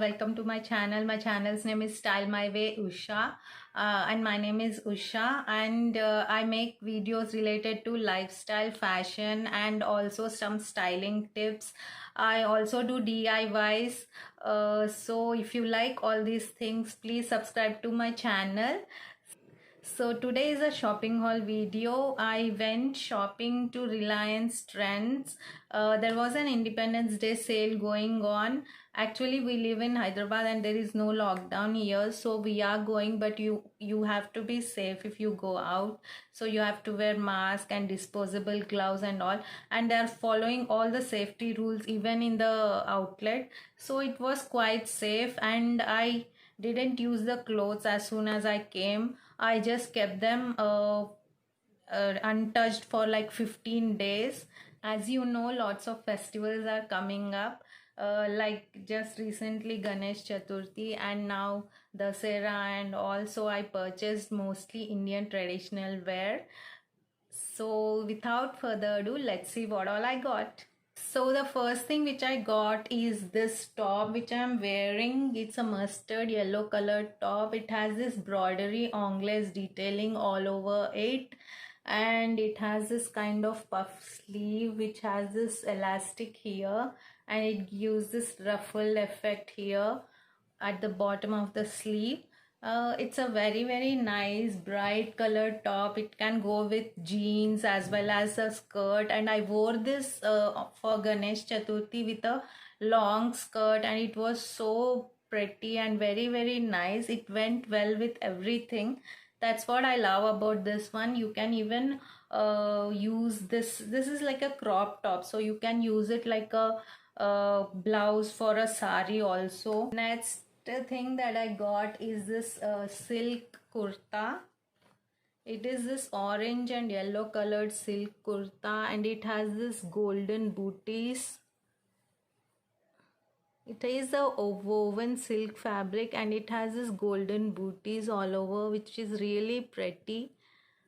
welcome to my channel. My channel's name is Style My Way Usha, and my name is Usha, and I make videos related to lifestyle, fashion, and also some styling tips. I also do DIYs. So if you like all these things, please subscribe to my channel. So today is a shopping haul video. I went shopping to Reliance Trends. There was an Independence Day sale going on. Actually, we live in Hyderabad and there is no lockdown here, so we are going, but you have to be safe if you go out. So you have to wear mask and disposable gloves and all, and they are following all the safety rules even in the outlet. So it was quite safe, and I didn't use the clothes as soon as I came. I just kept them untouched for like 15 days. As you know, lots of festivals are coming up. Like just recently Ganesh Chaturthi and now Dasera, and also I purchased mostly Indian traditional wear. So without further ado, let's see what all I got. So the first thing which I got is this top which I'm wearing. It's a mustard yellow colored top. It has this broderie anglaise detailing all over it, and it has this kind of puff sleeve which has this elastic here, and it gives this ruffle effect here at the bottom of the sleeve. It's a very nice bright colored top. It can go with jeans as well as a skirt, and I wore this for Ganesh Chaturthi with a long skirt, and it was so pretty and very nice. It went well with everything. That's what I love about this one. You can even use this is like a crop top, so you can use it like a blouse for a sari also. Next thing that I got is this silk kurta. It is this orange and yellow colored silk kurta, and it has this golden booties. It is a woven silk fabric, and it has this golden booties all over, which is really pretty.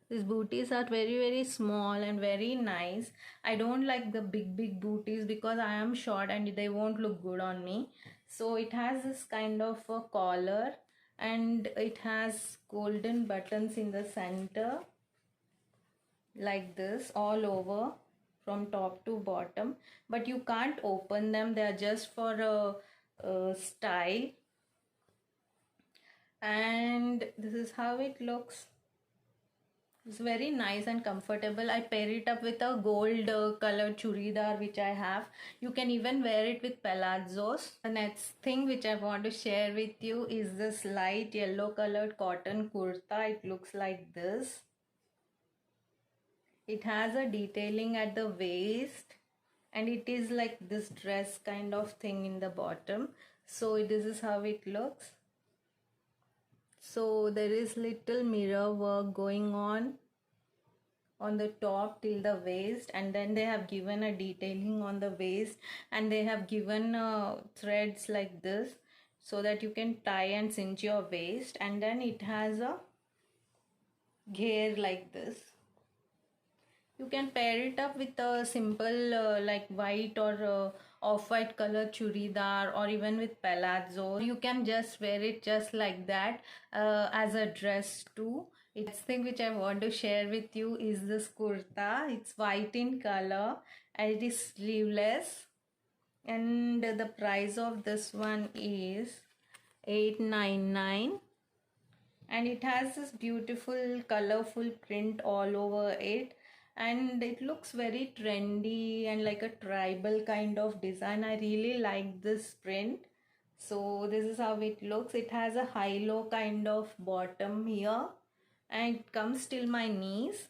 These booties are very small and very nice. I don't like the big booties because I am short and they won't look good on me. So it has this kind of a collar, and it has golden buttons in the center like this all over from top to bottom, but you can't open them. They are just for a style, and this is how it looks. It's very nice and comfortable. I pair it up with a gold colored churidar which I have. You can even wear it with palazzos. The next thing which I want to share with you is this light yellow colored cotton kurta. It looks like this. It has a detailing at the waist, and it is like this dress kind of thing in the bottom. So this is how it looks. So there is little mirror work going on the top till the waist, and then they have given a detailing on the waist, and they have given threads like this so that you can tie and cinch your waist, and then it has a ghair like this. You can pair it up with a simple like white or off-white color churidar, or even with palazzo. You can just wear it just like that as a dress too. It's thing which I want to share with you is this kurta. It's white in color and it is sleeveless, and the price of this one is 899, and it has this beautiful colorful print all over it, and it looks very trendy and like a tribal kind of design. I really like this print. So this is how it looks. It has a high-low kind of bottom here, and it comes till my knees.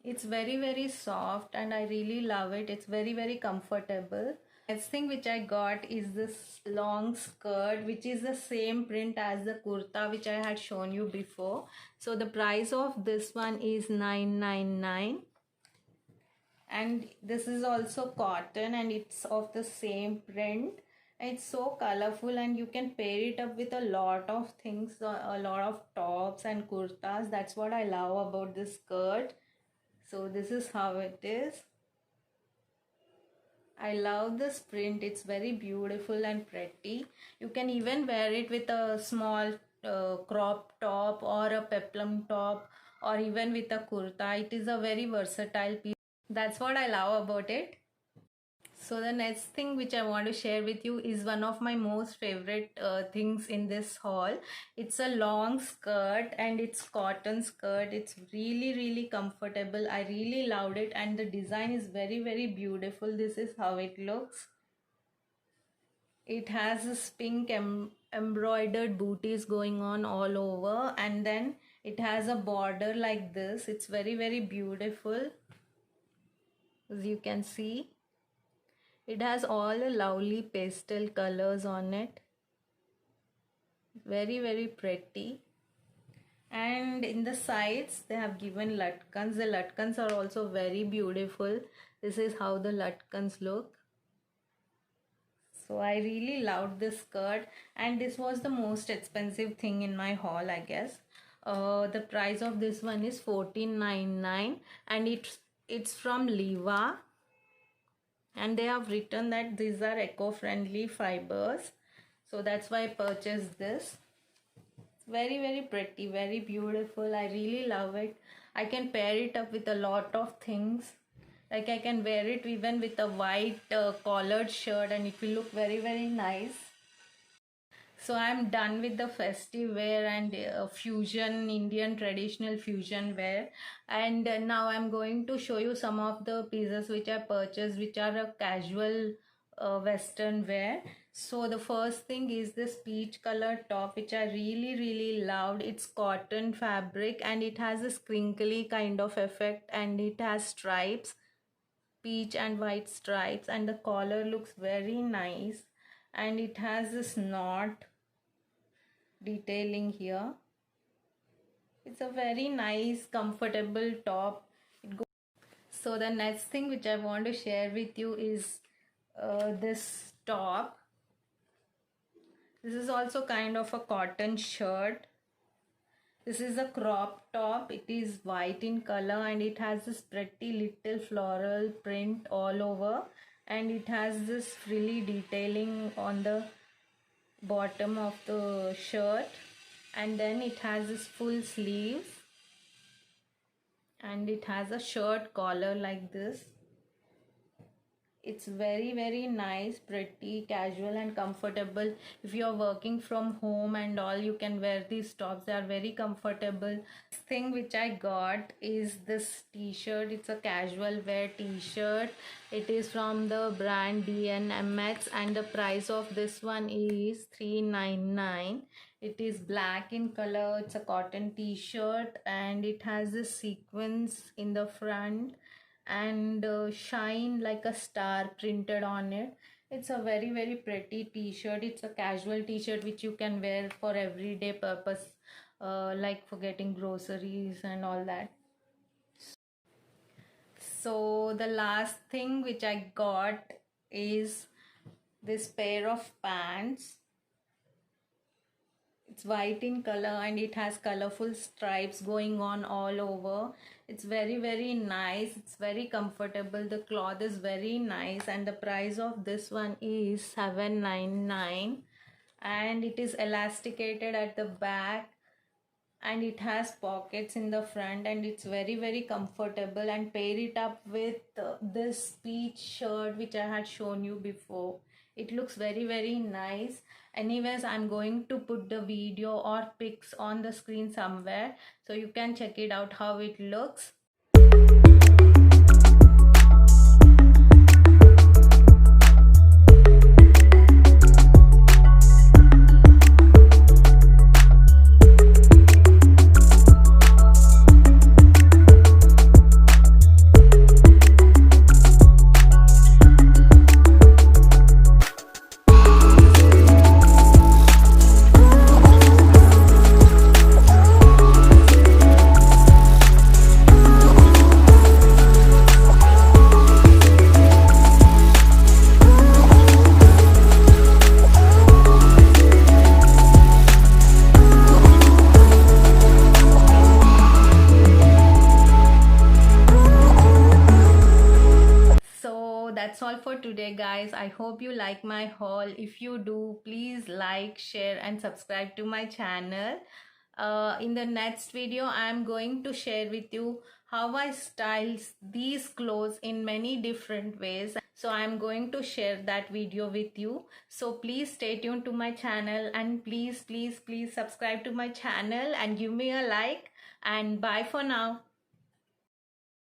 It's very soft and I really love it. It's very comfortable. Next thing which I got is this long skirt, which is the same print as the kurta which I had shown you before. So the price of this one is 999, and this is also cotton and it's of the same print. It's so colorful, and you can pair it up with a lot of things, a lot of tops and kurtas. That's what I love about this skirt. So this is how it is. I love this print. It's very beautiful and pretty. You can even wear it with a small crop top or a peplum top, or even with a kurta. It is a very versatile piece. That's what I love about it. So the next thing which I want to share with you is one of my most favorite things in this haul. It's a long skirt and it's cotton skirt. It's really comfortable. I really loved it, and the design is very beautiful. This is how it looks. It has this pink embroidered booties going on all over, and then it has a border like this. It's very beautiful, as you can see. It has all the lovely pastel colors on it. Very pretty. And in the sides they have given latkans. The latkans are also very beautiful. This is how the latkans look. So I really loved this skirt, and this was the most expensive thing in my haul, I guess. The price of this one is $14.99, and it's from Liva. And they have written that these are eco-friendly fibers, so that's why I purchased this. It's very pretty, very beautiful. I really love it. I can pair it up with a lot of things. Like I can wear it even with a white collared shirt, and it will look very nice. So I'm done with the festive wear and fusion, Indian traditional fusion wear, and now I'm going to show you some of the pieces which I purchased, which are a casual western wear. So the first thing is this peach color top, which I really loved. It's cotton fabric and it has this crinkly kind of effect, and it has stripes, peach and white stripes, and the collar looks very nice, and it has this knot detailing here. It's a very nice comfortable top. So the next thing which I want to share with you is this top. This is also kind of a cotton shirt. This is a crop top. It is white in color, and it has this pretty little floral print all over, and it has this frilly detailing on the bottom of the shirt, and then it has this full sleeves, and it has a shirt collar like this. It's very nice, pretty, casual and comfortable. If you're working from home and all, you can wear these tops. They are very comfortable. Thing which I got is this t-shirt. It's a casual wear t-shirt. It is from the brand DNMX, and the price of this one is $3.99. It is black in color. It's a cotton t-shirt, and it has this sequins in the front and shine like a star printed on it. It's a very pretty t-shirt. It's a casual t-shirt which you can wear for everyday purpose, like for getting groceries and all that. So the last thing which I got is this pair of pants. It's white in color, and it has colorful stripes going on all over. It's very nice. It's very comfortable. The cloth is very nice, and the price of this one is $7.99, and it is elasticated at the back, and it has pockets in the front, and it's very comfortable. And pair it up with this peach shirt which I had shown you before. It looks very nice. Anyways, I'm going to put the video or pics on the screen somewhere, so you can check it out how it looks. that's all for today, guys. I hope you like my haul. If you do, please like, share, and subscribe to my channel. In the next video, I'm going to share with you how I style these clothes in many different ways. So I'm going to share that video with you. So please stay tuned to my channel, and please subscribe to my channel and give me a like, and bye for now.